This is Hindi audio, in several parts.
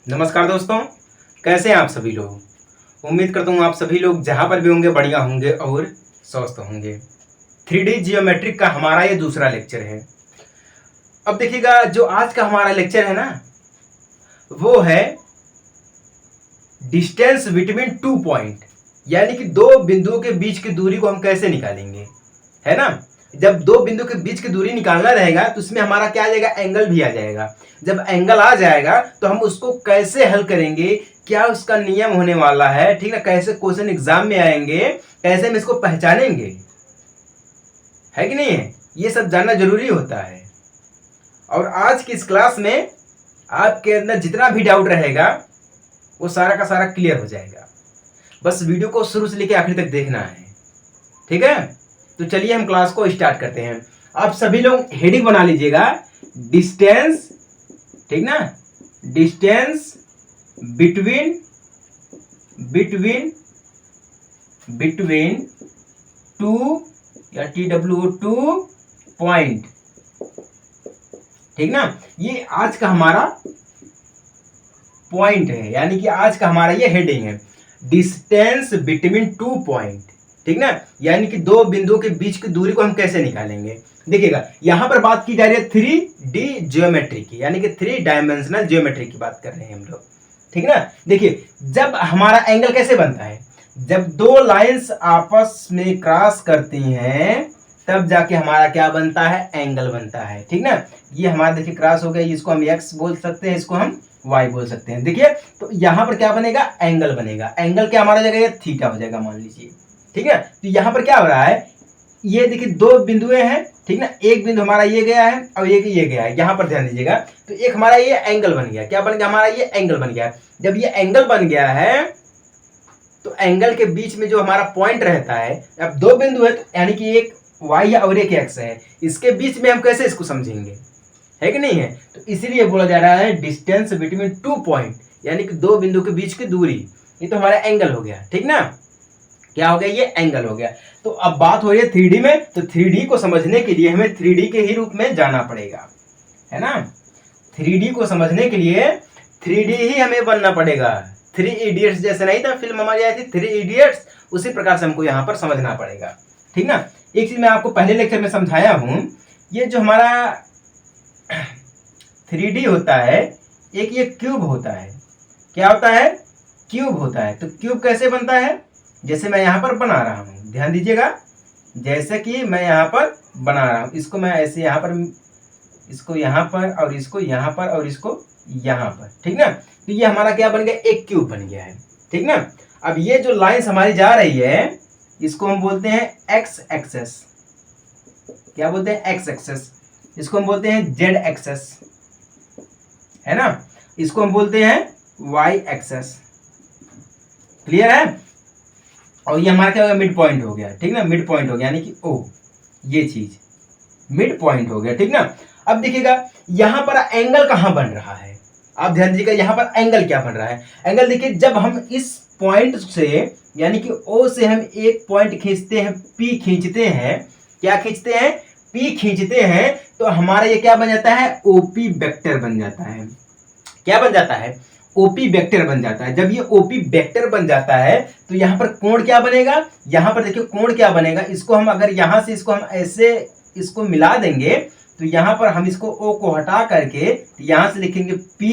नमस्कार दोस्तों, कैसे हैं आप सभी लोग। उम्मीद करता हूँ आप सभी लोग जहाँ पर भी होंगे बढ़िया होंगे और स्वस्थ होंगे। 3D जियोमेट्रिक का हमारा ये दूसरा लेक्चर है। अब देखिएगा, जो आज का हमारा लेक्चर है ना, वो है डिस्टेंस बिटवीन टू पॉइंट, यानी कि दो बिंदुओं के बीच की दूरी को हम कैसे निकालेंगे, है ना। जब दो बिंदु के बीच की दूरी निकालना रहेगा तो उसमें हमारा क्या आ जाएगा, एंगल भी आ जाएगा। जब एंगल आ जाएगा तो हम उसको कैसे हल करेंगे, क्या उसका नियम होने वाला है, ठीक ना, कैसे क्वेश्चन एग्जाम में आएंगे, कैसे हम इसको पहचानेंगे, है कि नहीं है, ये सब जानना जरूरी होता है। और आज की इस क्लास में आपके अंदर जितना भी डाउट रहेगा वो सारा का सारा क्लियर हो जाएगा। बस वीडियो को शुरू से लेकर आखिर तक देखना है, ठीक है। तो चलिए हम क्लास को स्टार्ट करते हैं। आप सभी लोग हेडिंग बना लीजिएगा, डिस्टेंस, ठीक ना, distance between between between two या TW2 पॉइंट, ठीक ना। ये आज का हमारा पॉइंट है, यानी कि आज का हमारा ये हेडिंग है, डिस्टेंस बिटवीन टू पॉइंट, ठीक ना, यानी कि दो बिंदुओं के बीच की दूरी को हम कैसे निकालेंगे। देखिएगा, यहां पर बात की जा रही है 3D ज्योमेट्री की, यानी कि 3 डायमेंशनल ज्योमेट्री की बात कर रहे हैं हम लोग, ठीक ना। देखिए, जब हमारा एंगल कैसे बनता है, जब दो लाइंस आपस में क्रॉस करती हैं तब जाके हमारा क्या बनता है, एंगल बनता है, ठीक ना। ये हमारा देखिए क्रॉस हो गया, इसको हम x बोल सकते हैं, इसको हम y बोल सकते हैं। देखिए, तो यहां पर क्या बनेगा, एंगल बनेगा। एंगल क्या हमारा जगह, ये थीटा हो जाएगा मान लीजिए, ठीक है। तो यहां पर क्या हो रहा है, ये देखिए दो बिंदुएं हैं, ठीक ना, एक बिंदु हमारा ये गया है और एक ये गया है। यहां पर ध्यान दीजिएगा, तो एक हमारा ये एंगल बन गया, क्या बन गया हमारा, ये एंगल बन गया। जब ये एंगल बन गया है तो एंगल के बीच में जो हमारा पॉइंट रहता है, अब दो बिंदु है तो यानी कि एक y और एक x है, इसके बीच में हम कैसे इसको समझेंगे, है कि नहीं है। तो इसीलिए बोला जा रहा है डिस्टेंस बिटवीन टू पॉइंट, यानी कि दो बिंदु के बीच की दूरी। ये तो हमारा एंगल हो गया, ठीक ना, क्या हो गया, ये एंगल हो गया। तो अब बात हो रही है 3D में, तो 3D को समझने के लिए हमें 3D के ही रूप में जाना पड़ेगा, है ना। 3D को समझने के लिए 3D ही हमें बनना पड़ेगा। 3 इडियट्स जैसे नहीं था फिल्म हमारी आई थी 3 इडियट्स, उसी प्रकार से हमको यहाँ पर समझना पड़ेगा, ठीक ना। एक चीज मैं आपको पहले लेक्चर में समझाया हूं, ये जो हमारा 3D होता है, एक ये क्यूब होता है, क्या होता है, क्यूब होता है। तो क्यूब कैसे बनता है, जैसे मैं यहाँ पर बना रहा हूँ, ध्यान दीजिएगा, जैसे कि मैं यहाँ पर बना रहा हूँ, इसको मैं ऐसे यहाँ पर, इसको यहाँ पर और इसको यहाँ पर और इसको यहाँ पर, ठीक ना। तो ये हमारा क्या बन गया, एक क्यूब बन गया है, ठीक ना। अब ये जो लाइंस हमारी जा रही है इसको हम बोलते हैं एक्स एक्सेस, क्या बोलते हैं, एक्स एक्सेस। इसको हम बोलते हैं जेड एक्सेस, है ना। इसको हम बोलते हैं वाई एक्सेस, क्लियर है। और ये हमारा क्या हो गया, मिड पॉइंट हो गया, ठीक ना, मिड पॉइंट हो गया, यानी कि ओ, ये चीज मिड पॉइंट हो गया, ठीक ना। अब देखिएगा यहां पर एंगल कहां बन रहा है, आप ध्यान दीजिएगा यहां पर एंगल क्या बन रहा है। एंगल देखिए, जब हम इस पॉइंट से यानी कि O से हम एक पॉइंट खींचते हैं, P खींचते हैं, क्या खींचते हैं, P खींचते हैं, तो हमारा ये क्या बन जाता है, OP वेक्टर बन जाता है। क्या बन जाता है, OP वेक्टर बन जाता है। जब ये OP वेक्टर बन जाता है तो यहाँ पर कोण क्या बनेगा, यहाँ पर देखिए कोण क्या बनेगा, इसको हम अगर यहाँ से इसको हम ऐसे इसको मिला देंगे तो यहाँ पर हम इसको O को हटा करके यहाँ से लिखेंगे P,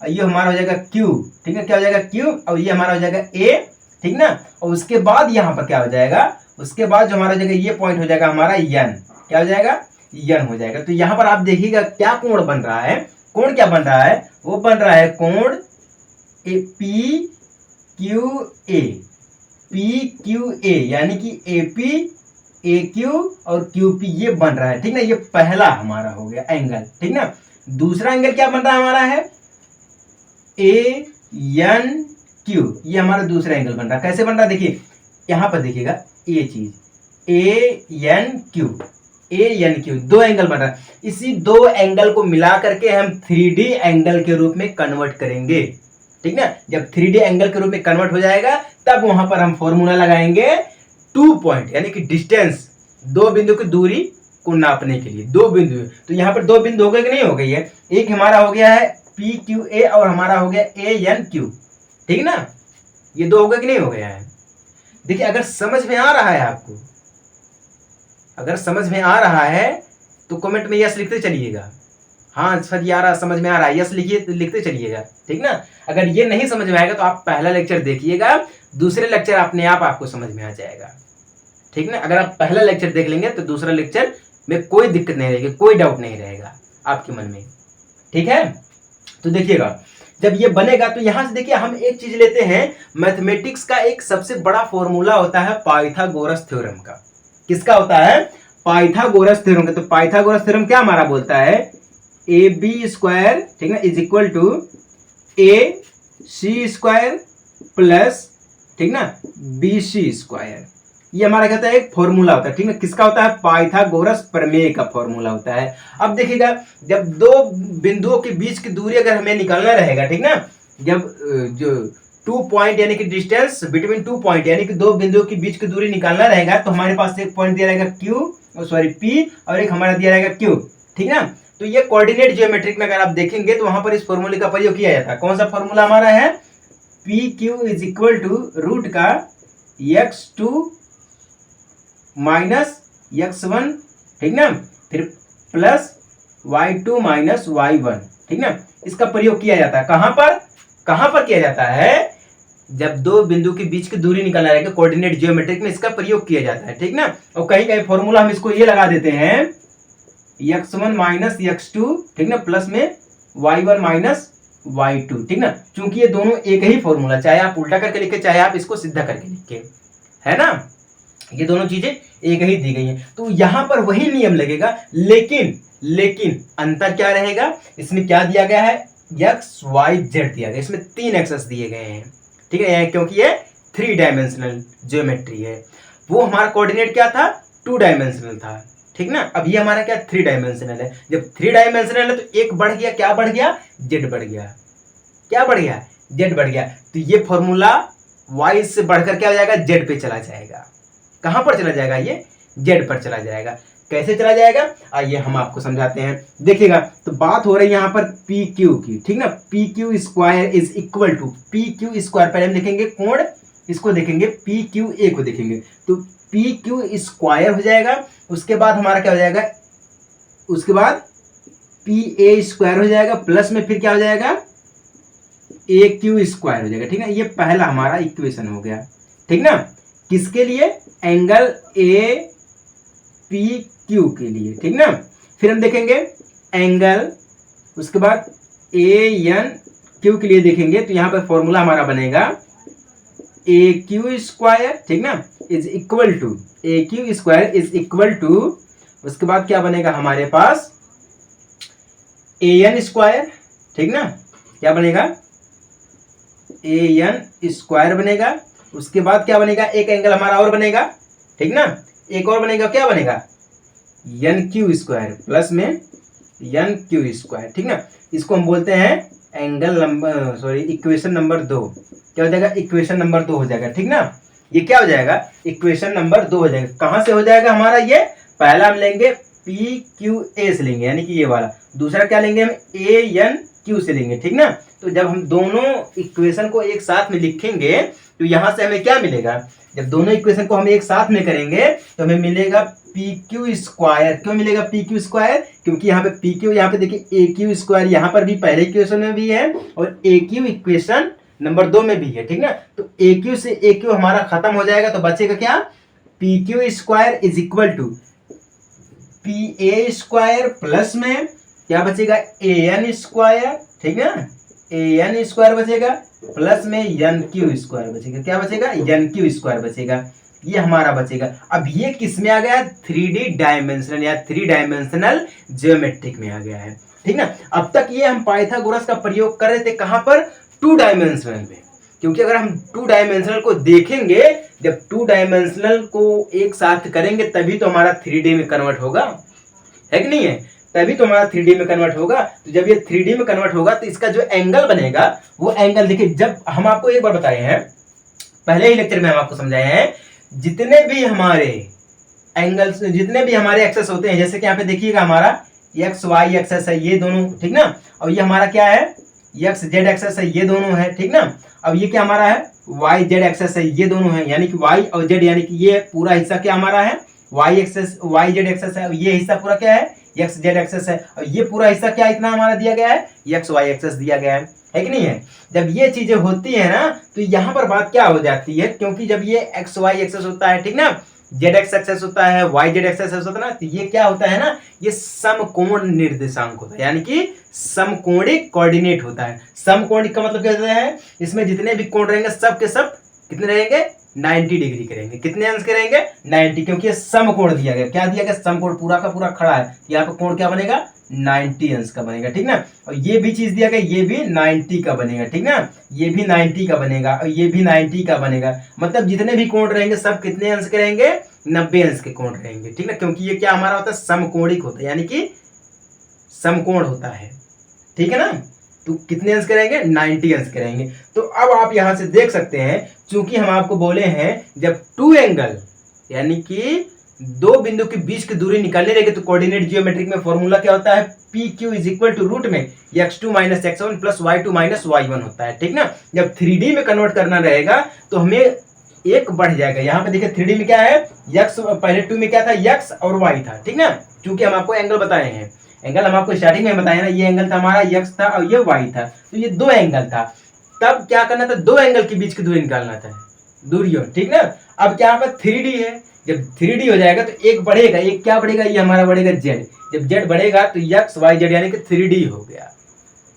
ये हमारा हो जाएगा Q, ठीक है, क्या हो जाएगा Q, और ये हमारा हो जाएगा A, ठीक ना। और उसके बाद यहाँ पर क्या हो जाएगा, उसके बाद जो हमारा जगह ये पॉइंट हो जाएगा हमारा N, क्या हो जाएगा, N हो जाएगा। तो यहाँ पर आप देखिएगा क्या कोण बन रहा है, कोण क्या बन रहा है, वो बन रहा है कोण PQA, PQA, यानी कि AP AQ और QP ये बन रहा है, ठीक ना। ये पहला हमारा हो गया एंगल, ठीक ना। दूसरा एंगल क्या बन रहा है हमारा है ANQ, ये हमारा दूसरा एंगल बन रहा है। कैसे बन रहा है, देखिए यहां पर देखिएगा, ये चीज ANQ दो एंगल बन रहा है। इसी दो एंगल को मिला करके हम 3D एंगल के रूप में कन्वर्ट करेंगे, ठीक ना। जब 3D एंगल के रूप में कन्वर्ट हो जाएगा तब वहां पर हम फॉर्मूला लगाएंगे टू पॉइंट, यानी कि डिस्टेंस, दो बिंदु की दूरी को नापने के लिए। दो बिंदु, तो यहाँ पर दो बिंदु हो गए कि नहीं हो गई है, एक हमारा हो गया है पी क्यू ए और हमारा हो गया ए एन क्यू, ठीक ना। ये दो हो गया कि नहीं हो गया है। देखिए अगर समझ में आ रहा है आपको, अगर समझ में आ रहा है तो कमेंट में यस लिखते चलिएगा। हाँ सर ये आ रहा, समझ में आ रहा है, यस लिखिए, लिखते चलिएगा, ठीक ना। अगर ये नहीं समझ में आएगा तो आप पहला लेक्चर देखिएगा, दूसरे लेक्चर अपने आप आपको समझ में आ जाएगा, ठीक ना। अगर आप पहला लेक्चर देख लेंगे तो दूसरा लेक्चर में कोई दिक्कत नहीं रहेगी, कोई डाउट नहीं रहेगा आपके मन में, ठीक है। तो देखिएगा जब ये बनेगा तो यहां से देखिए हम एक चीज लेते हैं, मैथमेटिक्स का एक सबसे बड़ा फॉर्मूला होता है पाइथागोरस थ्योरम का। किसका होता है? पाइथागोरस थ्योरम का। तो पाइथागोरस थ्योरम क्या हमारा बोलता है? ए बी स्क्वायर, ठीक है, is equal to A C square plus, ठीक ना, बी सी स्क्वायर। ये हमारा कहता है एक फॉर्मूला होता है, ठीक ना। किसका होता है? पाइथागोरस प्रमेय का फॉर्मूला होता है। अब देखिएगा जब दो बिंदुओं के बीच की दूरी अगर हमें निकालना रहेगा, ठीक ना, जब जो 2 पॉइंट यानी कि डिस्टेंस बिटवीन 2 पॉइंट यानी कि दो बिंदुओं के बीच की दूरी निकालना रहेगा तो हमारे पास एक पॉइंट दिया रहेगा P और एक हमारा दिया रहेगा Q, ठीक ना। तो ये कोऑर्डिनेट ज्योमेट्रिक में अगर आप देखेंगे तो वहां पर इस फॉर्मूले का प्रयोग किया जाता है। कौन सा फॉर्मूला हमारा है? PQ is equal to root का x2 माइनस x1, ठीक ना, फिर प्लस y2 माइनस y1, ठीक ना। इसका प्रयोग किया जाता है कहां पर किया जाता है? जब दो बिंदु के बीच की दूरी निकालना रहेगा कोऑर्डिनेट ज्योमेट्रिक में इसका प्रयोग किया जाता है, ठीक ना। और कहीं कहीं फॉर्मूला हम इसको ये लगा देते हैं x1 माइनस x2, ठीक ना, प्लस में y1 माइनस y2, ठीक ना। चूंकि ये दोनों एक ही फॉर्मूला, चाहे आप उल्टा करके लिखे चाहे आप इसको सीधा करके लिखे, है ना, ये दोनों चीजें एक ही दी गई हैं। तो यहां पर वही नियम लगेगा, लेकिन अंतर क्या रहेगा? इसमें क्या दिया गया है? एक्स वाई जेड दिया गया, इसमें 3 एक्सेस दिए गए हैं, ठीक है, क्योंकि ये 3 डायमेंशनल ज्योमेट्री है। वो हमारा कोऑर्डिनेट क्या था? 2 डायमेंशनल था, ठीक ना। अब ये हमारा क्या 3 डायमेंशनल है। जब 3 डायमेंशनल है तो एक बढ़ गया, क्या बढ़ गया? जेड बढ़ गया। क्या बढ़ गया? जेड बढ़ गया। तो ये फॉर्मूला वाई से बढ़कर क्या हो जाएगा? जेड पे चला जाएगा। कहां पर चला जाएगा? ये जेड पर चला जाएगा। कैसे चला जाएगा? आइए हम आपको समझाते हैं। देखिएगा तो बात हो रही है यहां पर पी क्यू की, ठीक ना। P Q square is equal to P Q square, पहले हम देखेंगे कोण, इसको देखेंगे, पी क्यू ए को देखेंगे। तो पी क्यू स्क्वायर हो जाएगा, उसके बाद हमारा क्या हो जाएगा? उसके बाद पी ए स्क्वायर हो जाएगा, प्लस में फिर क्या हो जाएगा? ए क्यू स्क्वायर हो जाएगा, ठीक है। ये पहला हमारा इक्वेशन हो गया, ठीक ना। किसके लिए? एंगल ए पी क्यू के लिए, ठीक ना। फिर हम देखेंगे एंगल, उसके बाद ए एन क्यू के लिए देखेंगे तो यहां पर फॉर्मूला हमारा बनेगा ए क्यू स्क्वायर, ठीक ना, is equal to A Q square is equal to, उसके बाद क्या बनेगा हमारे पास? ए एन स्क्वायर, ठीक ना। क्या बनेगा? ए एन स्क्वायर बनेगा। उसके बाद क्या बनेगा? एक एंगल हमारा और बनेगा, ठीक ना, एक और बनेगा, क्या बनेगा? एन क्यू स्क्वायर प्लस में एन क्यू स्क्वायर, ठीक ना। इसको हम बोलते हैं angle number, sorry, equation number 2। क्या हो जाएगा? इक्वेशन नंबर 2 हो जाएगा, ठीक ना। ये क्या हो जाएगा? इक्वेशन नंबर 2 हो जाएगा। कहां से हो जाएगा हमारा? ये पहला हम लेंगे पी क्यू ए से लेंगे, यानी कि ये वाला। दूसरा क्या लेंगे? हम ए एन क्यू से लेंगे, ठीक ना। तो जब हम दोनों इक्वेशन को एक साथ में लिखेंगे तो यहां से हमें क्या मिलेगा? जब दोनों इक्वेशन को हम एक साथ में करेंगे तो हमें मिलेगा पी क्यू स्क्वायर। क्यों मिलेगा पी क्यू स्क्वायर? क्योंकि यहाँ पे पी क्यू, यहाँ पे देखिए ए क्यू स्क्वायर यहाँ पर भी पहले इक्वेशन में भी है और ए क्यू इक्वेशन नंबर 2 में भी है, ठीक ना। तो ए क्यू से ए क्यू हमारा खत्म हो जाएगा तो बचेगा क्या? P Q square is equal to P A square plus में क्या बचेगा? ए एन स्क्वायर, ठीक है, ए एन स्क्वायर बचेगा प्लस में एन क्यू स्क्वायर बचेगा। क्या बचेगा? एन क्यू स्क्वायर बचेगा। ये हमारा बचेगा। अब ये किस में आ गया? 3D डायमेंशनल या 3 डायमेंशनल ज्योमेट्रिक में आ गया है, ठीक ना। अब तक ये हम पाइथागोरस का प्रयोग कर रहे थे कहां पर? 2 डायमेंशनल में, क्योंकि अगर हम 2 डायमेंशनल को देखेंगे, जब 2 डायमेंशनल को एक साथ करेंगे तभी तो हमारा 3D में कन्वर्ट होगा, है कि नहीं है? तभी तो हमारा 3D में कन्वर्ट होगा। तो जब ये 3D में कन्वर्ट होगा तो इसका जो एंगल बनेगा वो एंगल, देखिए, जब हम आपको एक बार बताए हैं, पहले ही लेक्चर में हम आपको समझाए हैं, जितने भी हमारे एंगल्स, जितने भी हमारे एक्सेस होते हैं, जैसे कि यहाँ पे देखिएगा हमारा एक्स वाई एक्सेस है, ये दोनों, ठीक ना, और ये हमारा क्या है? एक्स जेड एक्सेस है, ये दोनों है, ठीक ना। अब ये क्या हमारा है, वाई जेड एक्सेस है, ये दोनों है, यानी कि वाई और जेड, यानी कि ये पूरा हिस्सा क्या हमारा है, Y axis Y Z axis है, ये हिस्सा पूरा क्या है, एक्स जेड एक्सेस है, और ये पूरा हिस्सा क्या इतना हमारा दिया गया है, एक्स वाई एक्सेस दिया गया है कि नहीं है। जब ये चीजें होती है ना तो यहाँ पर बात क्या हो जाती है, क्योंकि जब ये एक्स वाई एक्सेस होता है, ठीक ना, जेड एक्स एक्सेस होता है, वाई जेड एक्सेस होता है ना, तो ये क्या होता है ना, ये समकोण निर्देशांक होता है, यानी कि समकोणिक कोऑर्डिनेट होता है। समकोणिक का मतलब क्या होता है, इसमें जितने भी कोण रहेंगे सब के सब कितने रहेंगे, 90 डिग्री के रहेंगे। कितने अंश के रहेंगे, 90, क्योंकि ये समकोण दिया गया। क्या दिया गया, समकोण पूरा का पूरा खड़ा है, यहाँ पे कोण क्या बनेगा, 90 अंश का बनेगा, ठीक ना। और ये भी चीज दिया गया, ये भी 90 का बनेगा, ठीक ना, ये भी 90 का बनेगा और ये भी 90 का बनेगा। मतलब जितने भी कोण रहेंगे सब कितने अंश के रहेंगे, 90 अंश के कोण रहेंगे, ठीक ना, क्योंकि ये क्या हमारा होता है, समकोणिक होता है, यानी कि समकोण होता है, ठीक है ना। तो कितने अंश करेंगे, 90 अंश करेंगे। तो अब आप यहां से देख सकते हैं, चूंकि हम आपको बोले हैं जब टू एंगल यानी कि दो बिंदु के बीच की दूरी निकालने रहेगी तो कोऑर्डिनेट जियोमेट्रिक में फॉर्मूला क्या होता है, P Q is equal to root में x2 minus x1 plus y2 minus y1 होता है, ठीक ना। जब 3D में कन्वर्ट करना रहेगा तो हमें एक बढ़ जाएगा। यहाँ पे देखिए 3D में क्या है, x, पहले 2 में क्या था, x और y था, ठीक ना। चूंकि हम आपको एंगल बताए हैं, एंगल हम आपको स्टार्टिंग में बताया ना, ये एंगल था हमारा x था और ये y था, तो ये दो एंगल था। तब क्या करना था, दो एंगल के बीच की दूरी निकालना था, दूरियों, ठीक ना। अब क्या पर 3D है, जब 3D हो जाएगा तो एक बढ़ेगा, एक क्या बढ़ेगा, ये हमारा बढ़ेगा z। जब z बढ़ेगा तो x y z यानी कि 3D हो गया।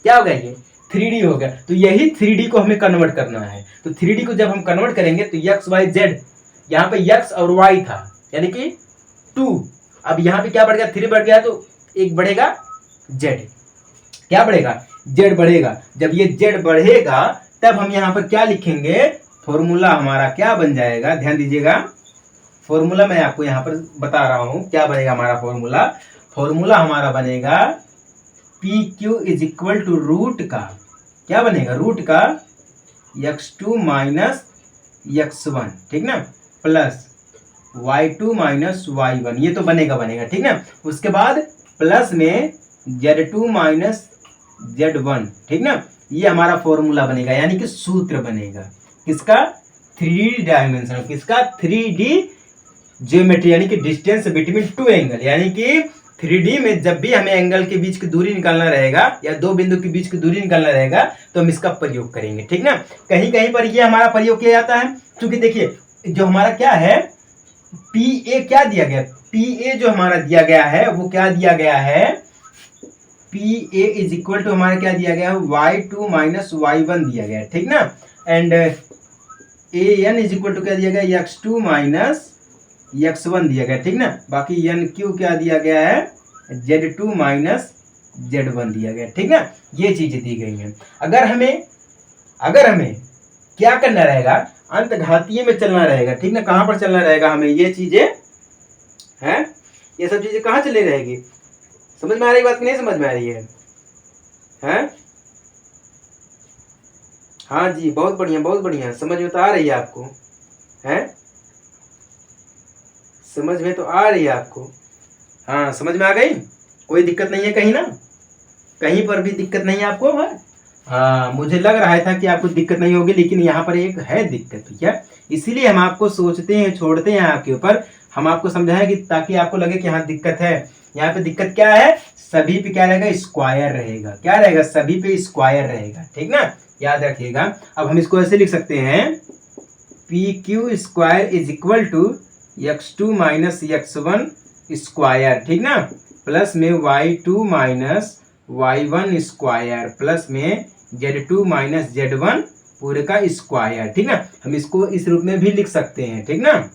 क्या हो गया, ये 3D हो गया। तो यही 3D को हमें कन्वर्ट करना है। तो 3D को जब हम कन्वर्ट करेंगे तो x y z, यहाँ पे x और y था यानी कि 2, अब यहाँ पे क्या बढ़ गया, 3 बढ़ गया, तो एक बढ़ेगा z। क्या बढ़ेगा, z बढ़ेगा। जब ये z बढ़ेगा तब हम यहाँ पर क्या लिखेंगे, फॉर्मूला हमारा क्या बन जाएगा, ध्यान दीजिएगा। फॉर्मूला मैं आपको यहाँ पर बता रहा हूं क्या बनेगा हमारा फॉर्मूला। फॉर्मूला हमारा बनेगा P Q is equal to root का, क्या बनेगा, रूट का x2 माइनस x1, ठीक ना, प्लस y2 माइनस y1, ये तो बनेगा, ठीक ना। उसके बाद प्लस में z2 माइनस z1, ठीक ना, ये हमारा फॉर्मूला बनेगा, यानी कि सूत्र बनेगा किसका, 3D डायमेंशन, किसका, 3D ज्योमेट्री, यानी कि डिस्टेंस बिटवीन टू एंगल, यानी कि 3D में जब भी हमें एंगल के बीच की दूरी निकालना रहेगा या दो बिंदु के बीच की दूरी निकालना रहेगा तो हम इसका प्रयोग करेंगे, ठीक ना। कहीं कहीं पर ये हमारा प्रयोग किया जाता है, क्योंकि देखिए जो हमारा क्या है, PA क्या दिया गया, PA जो हमारा दिया गया है वो क्या दिया गया है, PA इज इक्वल टू हमारा क्या दिया गया है, y2 माइनस y1 दिया गया है, ठीक ना। And AN is equal to क्या दिया गया, x2 माइनस x1 दिया गया, ठीक ना। बाकी NQ क्या दिया गया है, Z2 माइनस Z1 दिया गया, ठीक ना। ये चीजें दी गई हैं। अगर हमें क्या करना रहेगा, अंत घातीय में चलना रहेगा, ठीक ना। कहां पर चलना रहेगा हमें, ये चीजें हैं, ये सब चीजें कहां चली रहेगी, समझ में आ रही बात कि नहीं समझ में आ रही है, हैं? हाँ जी, बहुत बढ़िया, समझ में तो आ रही है आपको, हैं? समझ में तो आ रही है आपको, हाँ समझ में आ गई, कोई दिक्कत नहीं है कहीं ना, कहीं पर भी दिक्कत नहीं है आपको, है? हाँ मुझे लग रहा था कि आपको दिक्कत नहीं होगी, लेकिन यहाँ पर एक है दिक्कत, ठीक है। इसीलिए हम आपको सोचते हैं, छोड़ते हैं आपके ऊपर, हम आपको समझाएं कि ताकि आपको लगे कि हाँ दिक्कत है। यहाँ पे दिक्कत क्या है, सभी पे क्या रहेगा, स्क्वायर रहेगा, क्या रहेगा, सभी पे स्क्वायर रहेगा, ठीक ना, याद रखिएगा। अब हम इसको ऐसे लिख सकते हैं, P Q square is equal to x2 minus x1 square, ठीक ना, प्लस में y2 minus y1 square, plus में z2 माइनस z1 पूरे का स्क्वायर, ठीक ना। हम इसको इस रूप में भी लिख सकते हैं, ठीक ना,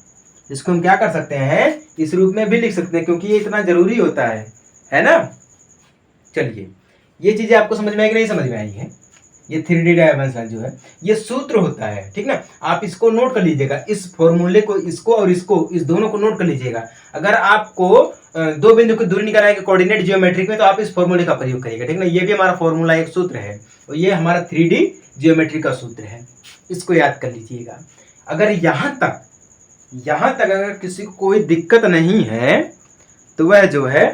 इसको हम क्या कर सकते हैं, इस रूप में भी लिख सकते हैं, क्योंकि ये इतना जरूरी होता है ना। चलिए ये चीजें आपको समझ में आई कि नहीं समझ में आई है, ये 3D डायमेंशन जो है ये सूत्र होता है, ठीक ना। आप इसको नोट कर लीजिएगा, इस फॉर्मूले को, इसको और इसको, इस दोनों को नोट कर लीजिएगा। अगर आपको दो बिंदु की दूरी निकालना है कोऑर्डिनेट ज्योमेट्रिक में तो आप इस फॉर्मूले का प्रयोग करिएगा, ठीक ना। ये भी हमारा फॉर्मूला एक सूत्र है और ये हमारा 3D ज्योमेट्री का सूत्र है, इसको याद कर लीजिएगा। अगर यहाँ तक अगर किसी को कोई दिक्कत नहीं है तो वह जो है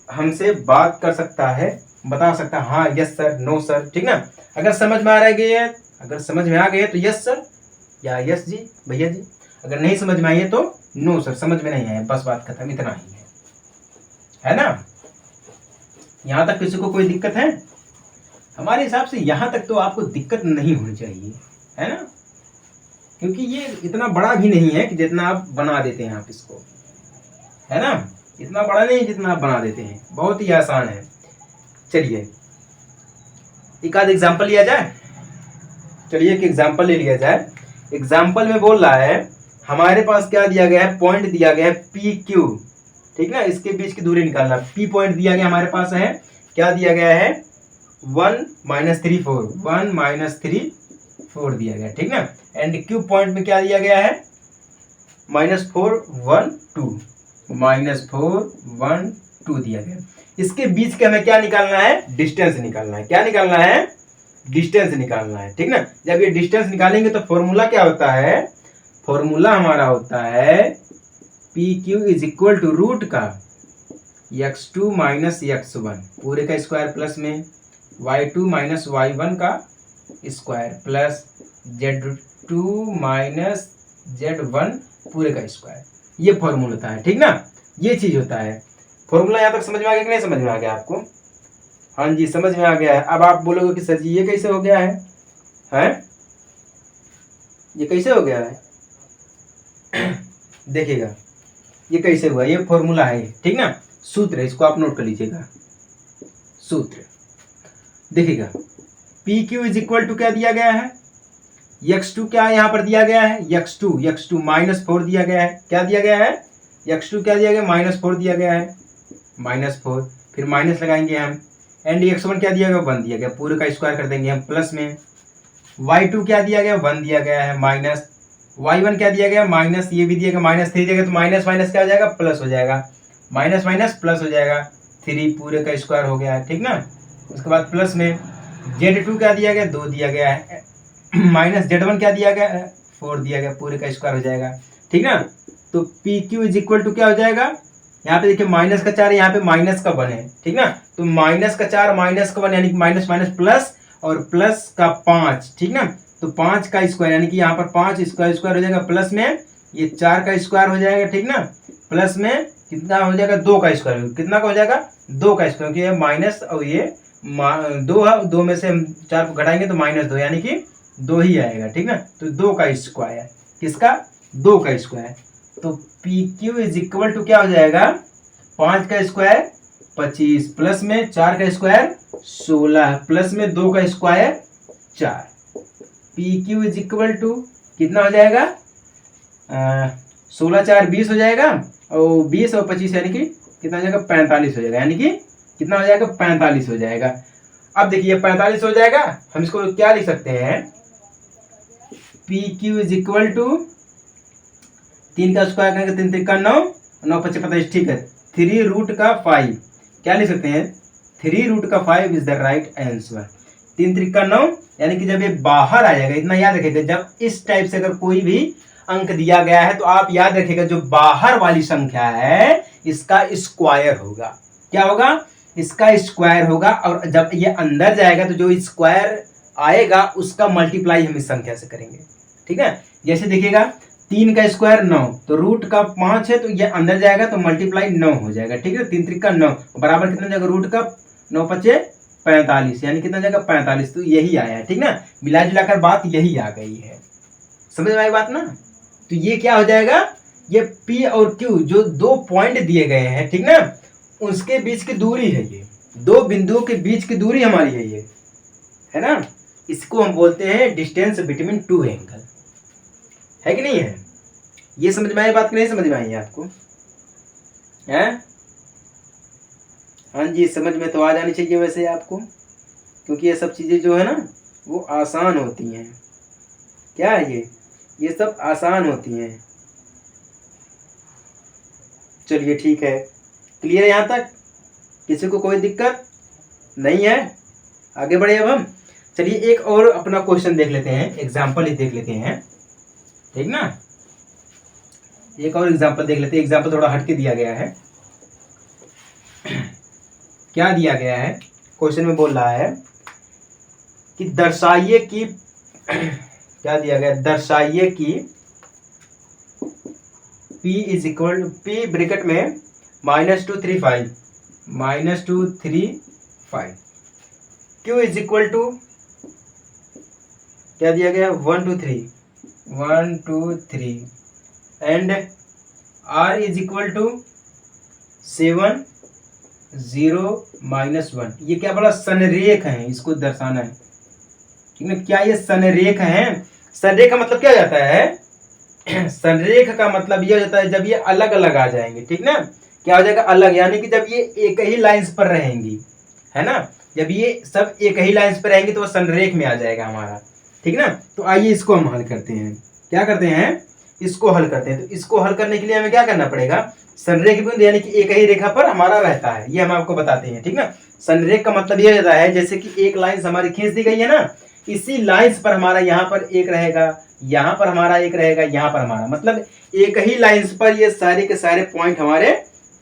हमसे बात कर सकता है बता सकता है हाँ यस सर, नो सर, ठीक ना। अगर समझ में आ रहा है, अगर समझ में आ गए तो यस सर या यस जी भैया जी, अगर नहीं समझ में आई है तो नो सर, समझ में नहीं आया, बस बात खत्म, इतना ही है ना। यहाँ तक किसी को कोई दिक्कत है? हमारे हिसाब से यहाँ तक तो आपको दिक्कत नहीं होनी चाहिए, है ना, क्योंकि ये इतना बड़ा भी नहीं है कि जितना आप बना देते हैं आप इसको, है ना, इतना बड़ा नहीं जितना आप बना देते हैं, बहुत ही आसान है। चलिए एक आध एग्जाम्पल लिया जाए, चलिए एक एग्जाम्पल ले लिया जाए। एग्जाम्पल में बोल रहा है हमारे पास क्या दिया गया है, पॉइंट दिया गया है पी क्यू, ठीक ना, इसके बीच की दूरी निकालना। पी पॉइंट दिया गया हमारे पास है, क्या दिया गया है 1 -3 4, 1 -3 4 दिया गया, ठीक ना। एंड क्यू पॉइंट में क्या दिया गया है -4 1 2, -4 1 2 दिया गया। इसके बीच का हमें क्या निकालना है, डिस्टेंस निकालना है। क्या निकालना है, डिस्टेंस निकालना है, ठीक ना। जब ये डिस्टेंस निकालेंगे तो फॉर्मूला क्या होता है, फॉर्मूला हमारा होता है P Q is equal to root का x2 माइनस x1 पूरे का स्क्वायर प्लस में y2 माइनस y1 का square plus z2 minus z1 पूरे का स्क्वायर। ये फॉर्मूला होता है, ठीक ना, ये चीज होता है। फॉर्मूला यहाँ तक समझ में आ गया कि नहीं समझ में आ गया आपको? हाँ जी समझ में आ गया है। अब आप बोलोगे कि सर जी ये कैसे हो गया है, हैं? ये कैसे हो गया है? देखिएगा ये कैसे हुआ, ये फॉर्मूला है, ठीक ना, सूत्र है, इसको आप नोट कर लीजिएगा। सूत्र देखिएगा, P Q is equal to क्या दिया गया है, x2 क्या यहाँ पर दिया गया है, x2 -4 दिया गया है। क्या दिया गया है, x2 क्या दिया गया, -4 दिया गया है, -4, फिर माइनस लगाएंगे हम। एंड x1 क्या दिया गया, 1 दिया गया, पूरे का स्क्वायर कर देंगे हम प्लस में। y2 क्या दिया गया, 1 दिया गया है, माइनस। y1 क्या दिया गया, माइनस, ये भी दिया गया -3 दिया गया, तो माइनस माइनस क्या हो जाएगा, प्लस हो जाएगा, माइनस माइनस प्लस हो जाएगा, 3 पूरे का स्क्वायर हो गया है, ठीक ना। उसके बाद प्लस में z2 क्या दिया गया, 2 दिया गया है, माइनस z1 क्या दिया गया, 4 दिया गया, पूरे का स्क्वायर हो जाएगा, ठीक ना। तो P Q is equal to क्या हो जाएगा, यहाँ पे देखिए माइनस का 4 यहाँ पे माइनस का 1 है, ठीक ना। तो माइनस का 4 माइनस का 1 यानी कि माइनस माइनस प्लस और प्लस का 5, ठीक ना। तो 5 का स्क्वायर यानी कि यहाँ पर 5 इसका स्क्वायर हो जाएगा, प्लस में ये 4 का स्क्वायर हो जाएगा, ठीक ना, प्लस में कितना हो जाएगा, 2 का स्क्वायर, कितना का हो जाएगा, 2 का स्क्वायर, क्योंकि ये माइनस और ये 2 है, 2 में से हम 4 को घटाएंगे तो -2 यानी कि 2 ही आएगा, ठीक ना। तो 2 का स्क्वायर, किसका, 2 का स्क्वायर। तो P Q is equal to क्या हो जाएगा, 5 का स्क्वायर 25 प्लस में 4 का स्क्वायर 16 प्लस में 2 का square 4। P Q is equal to कितना हो जाएगा, 16 4 20 हो जाएगा, और 20 और 25 यानी कि कितना हो जाएगा, 45 हो जाएगा, यानी कि कितना हो जाएगा, 45 हो जाएगा। अब देखिए 45 हो जाएगा, हम इसको क्या लिख सकते हैं, P Q is equal to 3 का स्क्वायर करेंगे 3 3 का 9, 9 5 25, ठीक है, 3 रूट का 5, क्या लिख सकते हैं, 3 रूट का 5 इज द राइट आंसर। 3 3 का 9 यानी कि जब ये बाहर आ जाएगा, इतना याद रखिएगा, जब इस टाइप से अगर कोई भी अंक दिया गया है तो आप याद रखिएगा जो बाहर वाली संख्या है इसका स्क्वायर होगा, क्या होगा, इसका स्क्वायर होगा, और जब ये अंदर जाएगा तो जो स्क्वायर आएगा उसका मल्टीप्लाई हम इस संख्या से करेंगे, ठीक है। जैसे देखिएगा 3 का स्क्वायर 9, तो रूट का 5 है, तो ये अंदर जाएगा तो मल्टीप्लाई 9 हो जाएगा, ठीक है। 3 3 का 9 बराबर कितना जाएगा, रूट का 9 5 45 यानी कितना जाएगा, 45। तो यही आया है, ठीक ना, मिला जुलाकर बात यही आ गई है, समझ में आई बात ना। तो ये क्या हो जाएगा, ये P और Q जो 2 पॉइंट दिए गए हैं, ठीक ना, उसके बीच की दूरी है, ये 2 बिंदुओं के बीच की दूरी हमारी है ये, है ना। इसको हम बोलते हैं डिस्टेंस बिटवीन 2 एंगल, है कि नहीं है। ये समझ में आई बात कि नहीं समझ में आई है आपको, है? हाँ जी समझ में तो आ जानी चाहिए वैसे आपको, क्योंकि ये सब चीज़ें जो है ना वो आसान होती हैं। क्या है ये सब आसान होती हैं। चलिए ठीक है, क्लियर है यहाँ तक, किसी को कोई दिक्कत नहीं है, आगे बढ़े अब हम। चलिए एक और अपना क्वेश्चन देख लेते हैं, एग्जाम्पल ही देख लेते हैं, ठीक ना, एक और एग्जाम्पल देख लेते हैं। एग्जाम्पल थोड़ा हटके दिया गया है, क्या दिया गया है क्वेश्चन में बोल रहा है कि दर्शाइए कि क्या दिया गया, दर्शाइए कि P is equal to P bracket में -235 -235 Q इज इक्वल टू क्या दिया गया 1 2 3 and R is equal to 7 0 -1। ये क्या बोला, संरेख है, इसको दर्शाना है, ठीक है। क्या ये संरेख है? संरेख का मतलब क्या जाता है? संरेख का मतलब ये होता है जब ये अलग अलग आ जाएंगे, ठीक ना। क्या हो जाएगा, अलग, यानी कि जब ये एक ही लाइंस पर रहेंगी, है ना। जब ये सब एक ही लाइंस पर रहेंगे तो वो संरेख में आ जाएगा हमारा, ठीक ना। तो आइए इसको हम हल करते हैं। क्या करते हैं, इसको हल करते हैं। तो इसको हल करने के लिए हमें क्या करना पड़ेगा, संरेख बिंदु यानी कि एक ही रेखा पर हमारा रहता है, ये हम आपको बताते हैं, ठीक ना। संरेख का मतलब ये होता है जैसे कि एक लाइन हमारी खींच दी गई है ना, इसी लाइंस पर हमारा यहाँ पर एक रहेगा, यहाँ पर हमारा एक रहेगा, यहाँ पर हमारा, मतलब एक ही लाइंस पर ये सारे के सारे पॉइंट हमारे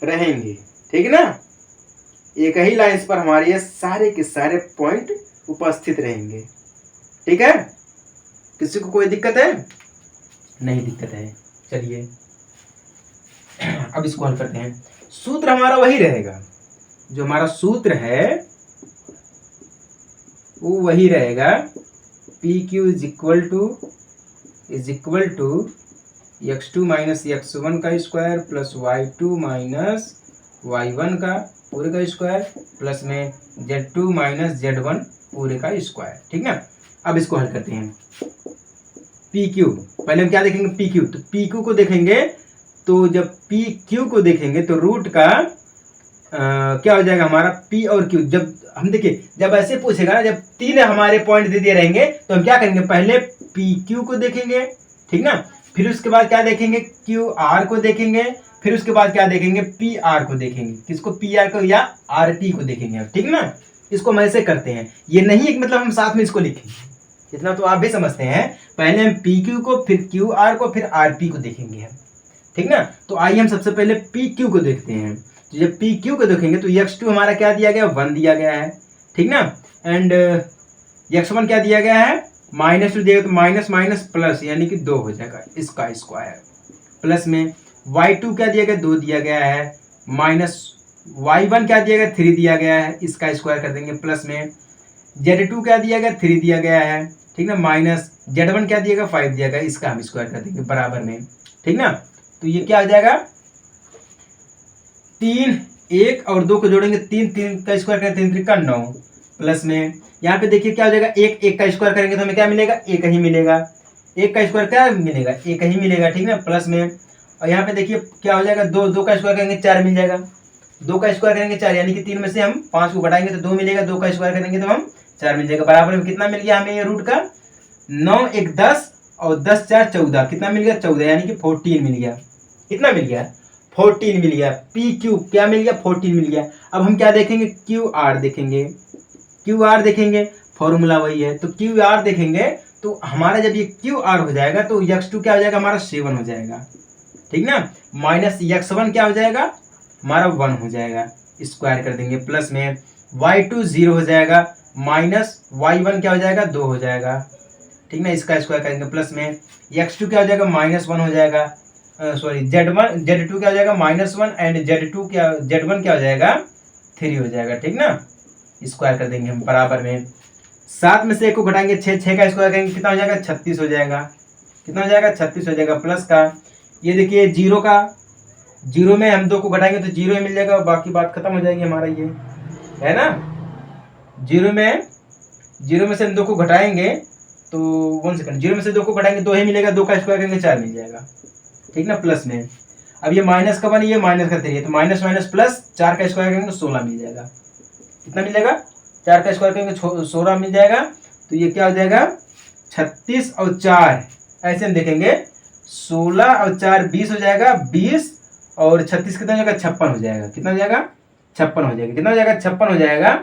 रहेंगे, ठीक ना। एक ही लाइंस पर हमारे ये सारे के सारे पॉइंट उपस्थित रहेंगे, ठीक है। किसी को कोई दिक्कत है? नहीं दिक्कत है। चलिए अब इसको हल करते हैं। सूत्र हमारा वही रहेगा, जो हमारा सूत्र है वो वही रहेगा, PQ is equal to x2 minus x1 का square plus y2 minus y1 का पूरे का स्क्वायर प्लस में z2 माइनस z1 पूरे का स्क्वायर, ठीक ना। अब इसको हल करते हैं। PQ, पहले हम क्या देखेंगे, PQ। तो PQ को देखेंगे तो जब PQ को देखेंगे तो रूट का क्या हो जाएगा हमारा P और Q। जब हम देखिए, जब ऐसे पूछेगा ना, जब तीन हमारे पॉइंट दे दिए रहेंगे तो हम क्या करेंगे, पहले PQ को देखेंगे, ठीक ना। फिर उसके बाद क्या देखेंगे, QR को देखेंगे, फिर उसके बाद क्या देखेंगे, PR को देखेंगे। किसको, PR को या RP को देखेंगे, ठीक ना। इसको हम ऐसे करते हैं, ये नहीं एक मतलब हम साथ में इसको लिखेंगे, इतना तो आप भी समझते हैं। पहले हम PQ को, फिर QR को, फिर RP को देखेंगे हम, ठीक ना। तो आइए हम सबसे पहले PQ को देखते हैं। तो जब PQ को देखेंगे तो x2 हमारा क्या दिया गया, 1 दिया गया है, ठीक ना। एंड x1 क्या दिया गया है, -2 दिया, तो माइनस माइनस प्लस यानी कि 2 हो जाएगा, इसका स्क्वायर प्लस में y2 क्या दिया गया, 2 दिया गया है, माइनस y1 क्या दिया गया, 3 दिया गया है, इसका स्क्वायर कर देंगे, प्लस में z2 क्या दिया गया, 3 दिया गया है, ठीक ना, माइनस z1 क्या दिया गया, 5 दिया गया, इसका हम स्क्वायर कर देंगे बराबर में, ठीक ना। तो ये क्या हो जाएगा, 3 1 और 2 को जोड़ेंगे, 3 का स्क्वायर करेंगे, 3 3 का 9 प्लस में यहाँ पे देखिए क्या हो जाएगा, 1 1 का स्क्वायर करेंगे तो हमें क्या मिलेगा, एक ही मिलेगा, 1 का स्क्वायर क्या मिलेगा, एक ही मिलेगा, ठीक ना, प्लस में। और यहाँ पे देखिए क्या हो जाएगा, 2 का स्क्वायर करेंगे 4 मिल जाएगा, 2 का स्क्वायर करेंगे 4 यानी कि 3 में से हम 5 को घटाएंगे तो 2 मिलेगा, 2 का स्क्वायर करेंगे तो हम 4 मिल जाएगा, बराबर में कितना मिल गया हमें, ये रूट का 9 1 10 और 10 4 14, कितना मिल गया, 14 यानी कि 14 मिल गया। कितना मिल गया, 14 मिल गया। PQ क्या मिल गया, 14 मिल गया। अब हम क्या देखेंगे, QR देखेंगे, QR देखेंगे, फॉर्मूला वही है। तो QR देखेंगे तो हमारा जब ये QR हो जाएगा तो x2 क्या हो जाएगा, हमारा 7 हो जाएगा, ठीक ना, माइनस x1 क्या हो जाएगा, हमारा 1 हो जाएगा, स्क्वायर कर देंगे, प्लस में y2 0 हो जाएगा, माइनस y1 क्या हो जाएगा, 2 हो जाएगा, ठीक ना, इसका स्क्वायर करेंगे, प्लस में x2 क्या हो जाएगा, -1 हो जाएगा, सॉरी Z2 क्या हो जाएगा, -1 एंड Z1 क्या हो जाएगा, 3 हो जाएगा, ठीक ना, स्क्वायर कर देंगे हम बराबर में। 7 में से 1 को घटाएंगे, 6 का स्क्वायर करेंगे, कितना हो जाएगा, 36 हो जाएगा, कितना हो जाएगा, 36 हो जाएगा, प्लस का ये देखिए 0 का, 0 में हम 2 को घटाएंगे तो 0 ही मिल जाएगा, बाकी बात खत्म हो जाएगी हमारा, ये है ना। 0 में से हम 2 को घटाएंगे तो 1 सेकंड, 0 में से 2 को घटाएंगे 2 ही मिलेगा, 2 का स्क्वायर करेंगे 4 मिल जाएगा, ठीक ना, प्लस में। अब ये माइनस का 1 ये माइनस का 3 है तो माइनस माइनस प्लस 4 का स्क्वायर करेंगे तो 16 मिल जाएगा, कितना मिल जाएगा, 4 का स्क्वायर करेंगे 16 मिल जाएगा। तो ये क्या हो जाएगा, 36 और 4 ऐसे हम देखेंगे, 16 और 4 20 हो जाएगा, 20 और 36 कितना हो जाएगा, 56 हो जाएगा, कितना हो जाएगा, 56 हो जाएगा, कितना हो जाएगा, 56 हो जाएगा।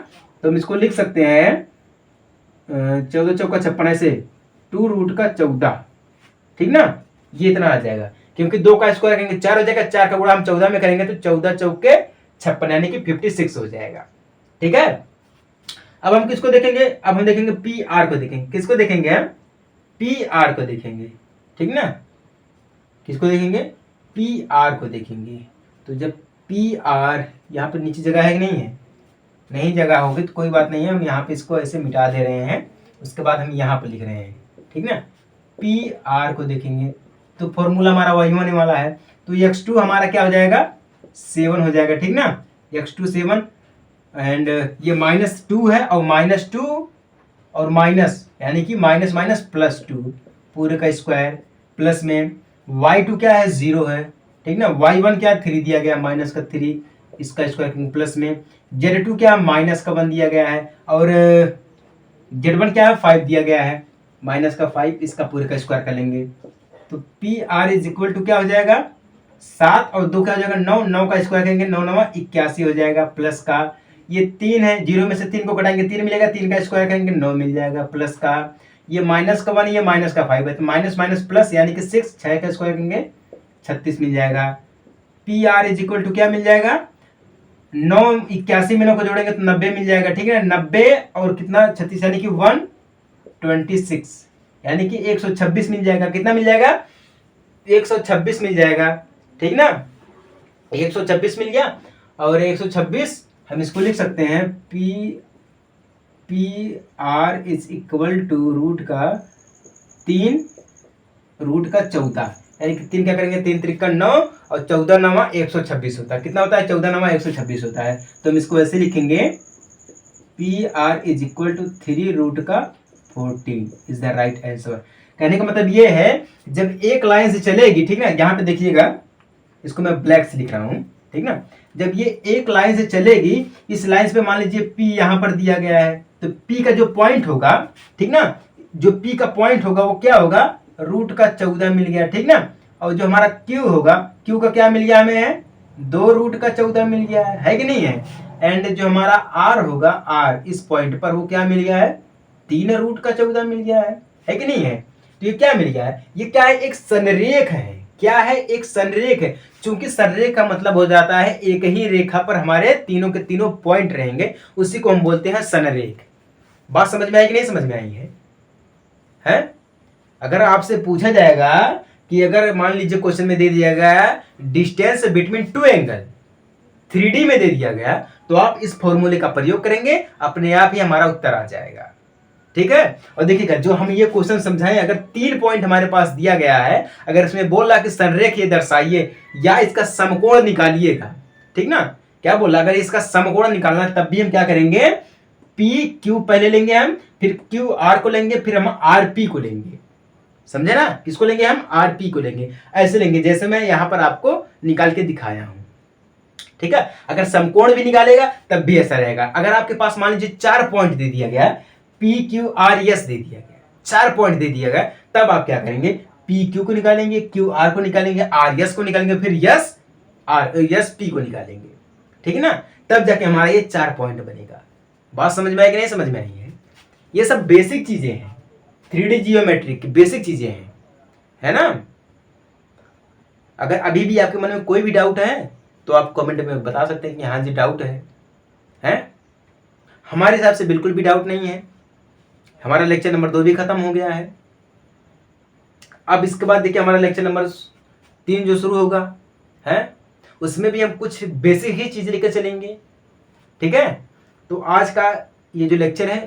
तो हम इसको लिख सकते हैं 14 चौका 56 ऐसे 2√14, ठीक ना, ये इतना आ जाएगा, क्योंकि 2 का स्क्वायर करेंगे 4 हो जाएगा, 4 का गुणा हम 14 में करेंगे तो 14 चौके 56 यानी कि 56 हो जाएगा, ठीक है। अब हम किसको देखेंगे, अब हम देखेंगे पी आर को देखेंगे। किसको देखेंगे हम, पी आर को देखेंगे, ठीक ना। किसको देखेंगे, पी आर को देखेंगे। तो जब पी आर, यहाँ पे नीचे जगह है कि नहीं है, नहीं जगह होगी तो कोई बात नहीं है, हम यहाँ पे इसको ऐसे मिटा दे रहे हैं, उसके बाद हम यहाँ पे लिख रहे हैं, ठीक ना। पी आर को देखेंगे तो फॉर्मूला हमारा वही होने वाला है। तो x2 हमारा क्या हो जाएगा, 7 हो जाएगा, ठीक ना। x2 7 एंड ये -2 है और -2 और माइनस, यानी कि माइनस माइनस +2 पूरे का स्क्वायर, प्लस में y2 क्या है 0 है, ठीक ना। y1 क्या 3 दिया गया, माइनस का 3 इसका स्क्वायर, प्लस में z2 क्या माइनस का 1 दिया गया है और z1 क्या है 5 दिया गया है, माइनस का 5 इसका पूरे का स्क्वायर कर लेंगे। तो P R is equal to क्या हो जाएगा, 7 और 2 क्या हो जाएगा 9, 9 का स्क्वायर करेंगे 9 9 81 हो जाएगा, प्लस का ये 3 है, 0 में से 3 को घटाएंगे 3 मिलेगा, 3 का स्क्वायर करेंगे 9 मिल जाएगा, प्लस का ये माइनस का 1 ये माइनस का 5 है, तो माइनस माइनस प्लस यानी कि 6, 6 का स्क्वायर करेंगे 36 मिल जाएगा। P R is equal to क्या मिल जाएगा, 9 81 में 9 को जोड़ेंगे तो 90 मिल जाएगा, ठीक है। 90 और कितना 36 यानी कि 126 यानी कि 126 मिल जाएगा। कितना मिल जाएगा, 126 मिल जाएगा, ठीक ना। 126 मिल गया और 126 हम इसको लिख सकते हैं P R is equal to root का 3 रूट का 14, यानी कि 3 क्या करेंगे 3 3 का 9 और 14 9 126 होता है। कितना होता है 14 9 126 होता है। तो हम इसको ऐसे लिखेंगे P R is equal to 3 root का 14 इज द राइट आंसर। कहने का मतलब ये है जब एक लाइन से चलेगी, ठीक ना, यहाँ पे देखिएगा इसको मैं ब्लैक से लिख रहा हूँ, ठीक ना। जब ये एक लाइन से चलेगी, इस लाइन पे मान लीजिए P यहाँ पर दिया गया है, तो P का जो पॉइंट होगा, ठीक ना, जो P का पॉइंट होगा वो क्या होगा, रूट का 14 मिल गया, ठीक ना। और जो हमारा Q होगा, Q का क्या मिल गया हमें, 2 रूट का 14 मिल गया है कि नहीं है। एंड जो हमारा R होगा, R इस पॉइंट पर वो क्या मिल गया है, 3 रूट का 14 मिल गया है कि नहीं है। तो ये क्या मिल गया है, ये क्या है, एक संरेख है। क्या है, एक संरेख है। चूंकि संरेख का मतलब हो जाता है एक ही रेखा पर हमारे तीनों के तीनों पॉइंट रहेंगे, उसी को हम बोलते हैं संरेख। बात समझ में आई कि नहीं समझ में आई है? अगर आपसे पूछा जाएगा कि अगर मान लीजिए क्वेश्चन में दे दिया गया डिस्टेंस बिटवीन 2 एंगल 3D में दे दिया गया, तो आप इस फॉर्मूले का प्रयोग करेंगे, अपने आप ही हमारा उत्तर आ जाएगा, ठीक है। और देखिएगा जो हम ये क्वेश्चन समझाएं, अगर 3 पॉइंट हमारे पास दिया गया है, अगर इसमें बोल रहा कि संरेख ये दर्शाइए या इसका समकोण निकालिएगा, ठीक ना, क्या बोला, अगर इसका समकोण निकालना है तब भी हम क्या करेंगे, पी क्यू पहले लेंगे हम, फिर क्यू आर को लेंगे, फिर हम आर पी को लेंगे, समझे ना। किसको लेंगे हम, आर पी को लेंगे, ऐसे लेंगे जैसे मैं यहां पर आपको निकाल के दिखाया हूं, ठीक है। अगर समकोण भी निकालेगा तब भी ऐसा रहेगा। अगर आपके पास मान लीजिए 4 पॉइंट दे दिया गया, पी क्यू आर एस दे दिया गया, 4 पॉइंट दे दिया गया, तब आप क्या करेंगे, पी क्यू को निकालेंगे, क्यू आर को निकालेंगे, आर एस को निकालेंगे, फिर एस आर एस पी को निकालेंगे, ठीक है ना। तब जाके हमारा ये 4 पॉइंट बनेगा। बात समझ में आई कि नहीं समझ में आई है। ये सब बेसिक चीजें हैं, 3D जियोमेट्री की बेसिक चीजें हैं, है ना। अगर अभी भी आपके मन में कोई भी डाउट है तो आप कमेंट में बता सकते हैं कि हाँ जी डाउट है? हमारे हिसाब से बिल्कुल भी डाउट नहीं है। हमारा लेक्चर नंबर 2 भी खत्म हो गया है। अब इसके बाद देखिए हमारा लेक्चर नंबर 3 जो शुरू होगा है, उसमें भी हम कुछ बेसिक ही चीज़ लेकर चलेंगे, ठीक है। तो आज का ये जो लेक्चर है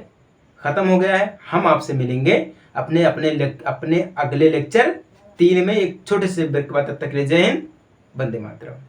खत्म हो गया है। हम आपसे मिलेंगे अपने अगले लेक्चर 3 में एक छोटे से ब्रेक के बाद। तब तक के लिए जय हिंद, वंदे मातरम।